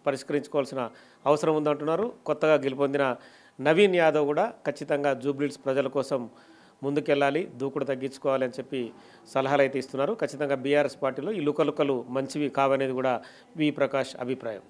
పరిష్కరించుకోవాల్సిన అవసరం ఉందంటున్నారు. కొత్తగా గెలుపొందిన నవీన్ యాదవ్ కూడా ఖచ్చితంగా జూబ్లీహిల్స్ ప్రజల కోసం ముందుకెళ్ళాలి, దూకుడు తగ్గించుకోవాలి అని చెప్పి సలహాలు అయితే ఇస్తున్నారు. ఖచ్చితంగా బీఆర్ఎస్ పార్టీలో ఈ లుకలుకలు మంచివి కావనేది కూడా వి ప్రకాష్ అభిప్రాయం.